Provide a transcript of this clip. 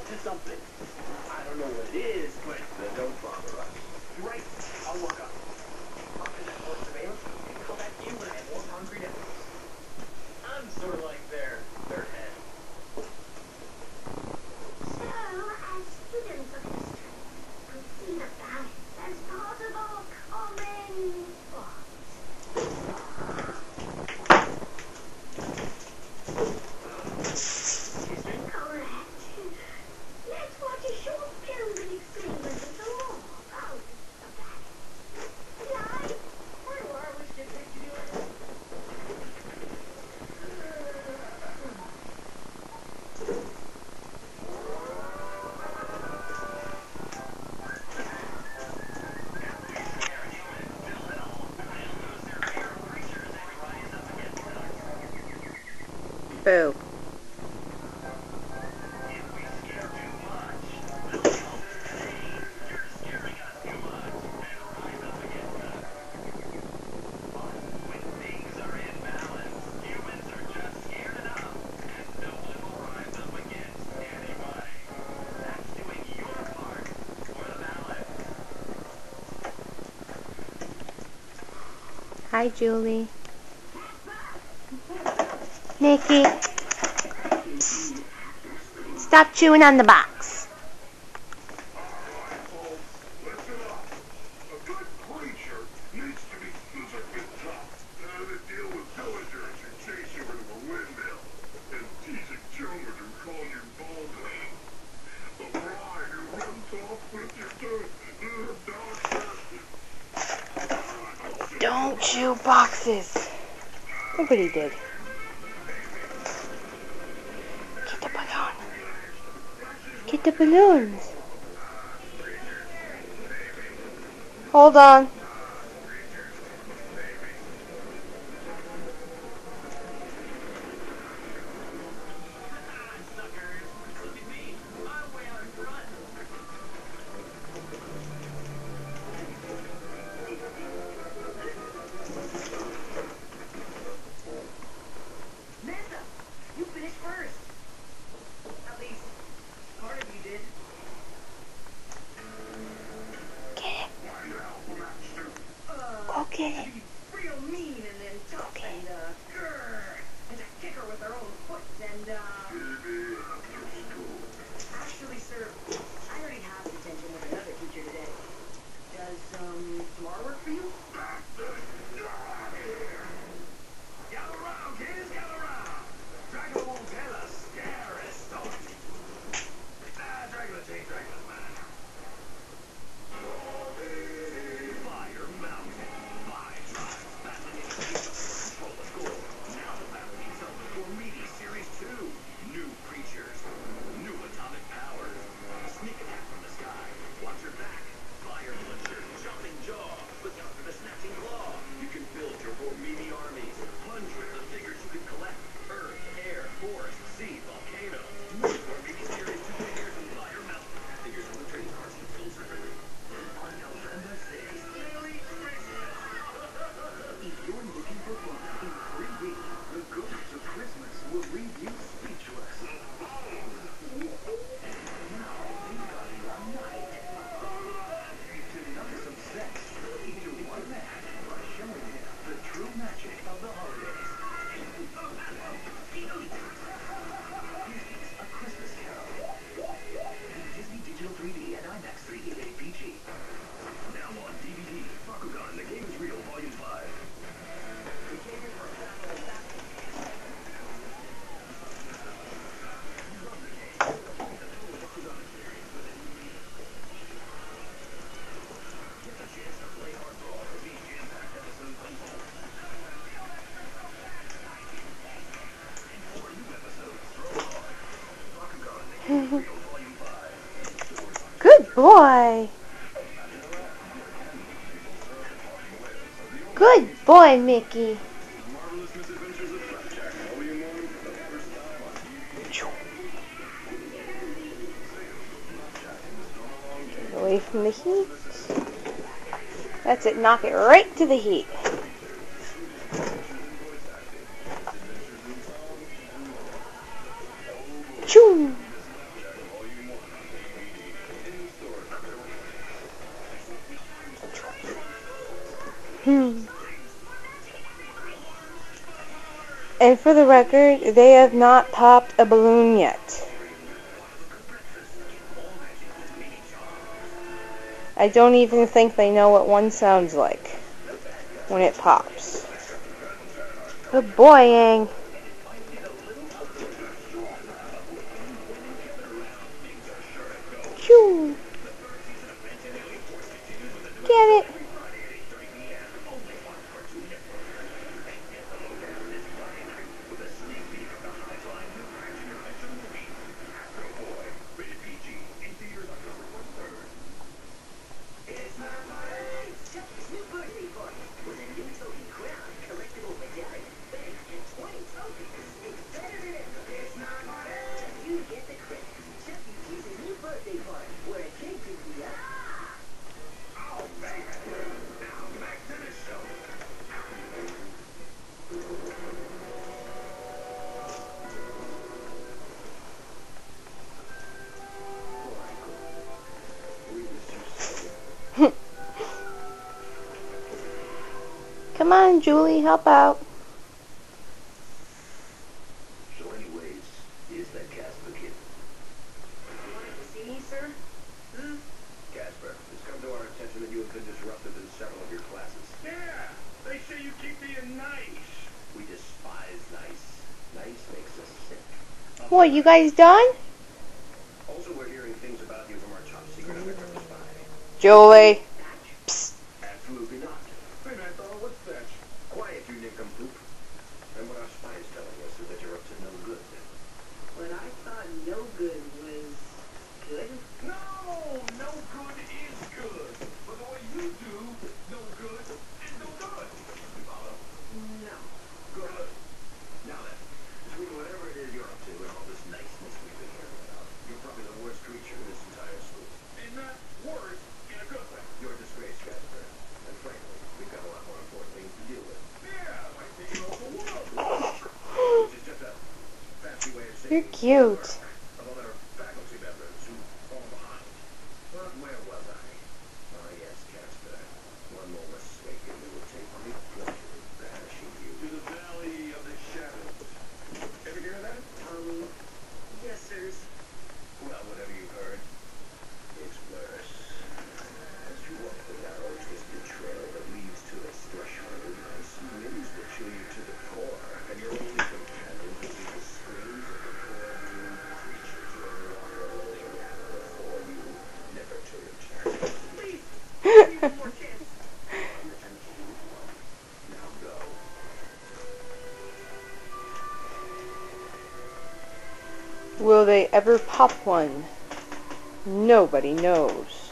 to something. I don't know what it is, but don't bother us. You're right. I'll look up. Pop in that force surveillance and come back to you when I have more concrete evidence. I'm sort of like their head. So, as students of history, we see the balance as possible common correct. Let's watch a short film that explains a little more about the balance. Live? Why we should pick you doing Boo. Hi, Julie. Mickie. Stop chewing on the box. Don't chew boxes. Nobody did. Get the balloon. Get the balloons. Hold on. You finished first. At least, part of you did. Get it. Go get it. Real mean and then tough and, and to kick her with her own foot and, Actually, sir, I already have detention with another teacher today. Does, tomorrow work for you? Gather around, kids, gather around. Dracula won't tell a scary story. Dracula take Dracula's man. Fire Mountain. 5 tribes battling in the control the school. Now the battle heats up for Meaty Series 2. New creatures. New atomic powers. Sneak attack from the sky. Watch your back. Fire puncher. Jumping jaw. Look out for the snatching claw. You can build your more meaty armies. Hundreds of figures you can collect. Earth, air, forest, sea, volcano. New more Meaty Series 2 figures in Fire Mountain. Figures from the trading cards you filled separately. On November 6th. Merry Christmas! If you're looking for fun in 3 weeks, the ghosts of Christmas will leave you speechless. And now they've got one night to knock some sense into one man by showing him the true magic of the holidays. Disney's A Christmas Carol. Disney Digital 3D and IMAX 3D rated PG. Now on DVD. Bakugan, The Game is Real, Volume 5. Get the chance to play hardball as these jam-packed episodes unfold. And 4 new episodes throw hard. Bakugan, The Game is Real, Volume 5. Good boy. Good boy, Mickie. Marvelous Misadventures of Flapjack, Volume 1, for the first time on DVD. Get away from the heat. That's it. Knock it right to the heat. Choo. And for the record, they have not popped a balloon yet. I don't even think they know what one sounds like when it pops. Good boy, Yang. Choo. Get it. Come on, Julie, help out. So anyways, is that Casper kid? You wanted to see me, sir? Casper, it's come to our attention that you have been disruptive in several of your classes. Yeah, they say you keep being nice. We despise nice. Nice makes us sick. What, you guys done? Also, we're hearing things about you from our top secret undercover spy. Julie. Psst. Absolutely not. Hey man, what's that? Quiet, you nincompoop. And what our spy is telling us is that you're up to no good. What I thought no good was good. No! No good is good. But the way you do, no good is no good. You follow? No. Good. Now then, between whatever it is you're up to and all this niceness we've been hearing about, you're probably the worst creature in this entire school. And not worse in a good way. You're a disgrace, Casper. And frankly, we've got a lot more important things to deal with. Yeah, like taking over the world. Which is just a fancy way of saying You're cute. of other faculty members who fall behind. But where was I? Ah, yes, Casper. One more mistake and we will take great pleasure in banishing you to the Valley of the Shadows. Ever hear that? Yes, sirs. Well, whatever you've heard, it's worse. As you walk the narrow, twisted trail that leads to its threshold, I see winds that chill you to the core, and your only companion will be the screams of the poor doomed creatures who have walked the gap before you, never to return. Please, give me one more chance. Now go. Will they ever pop one? Nobody knows.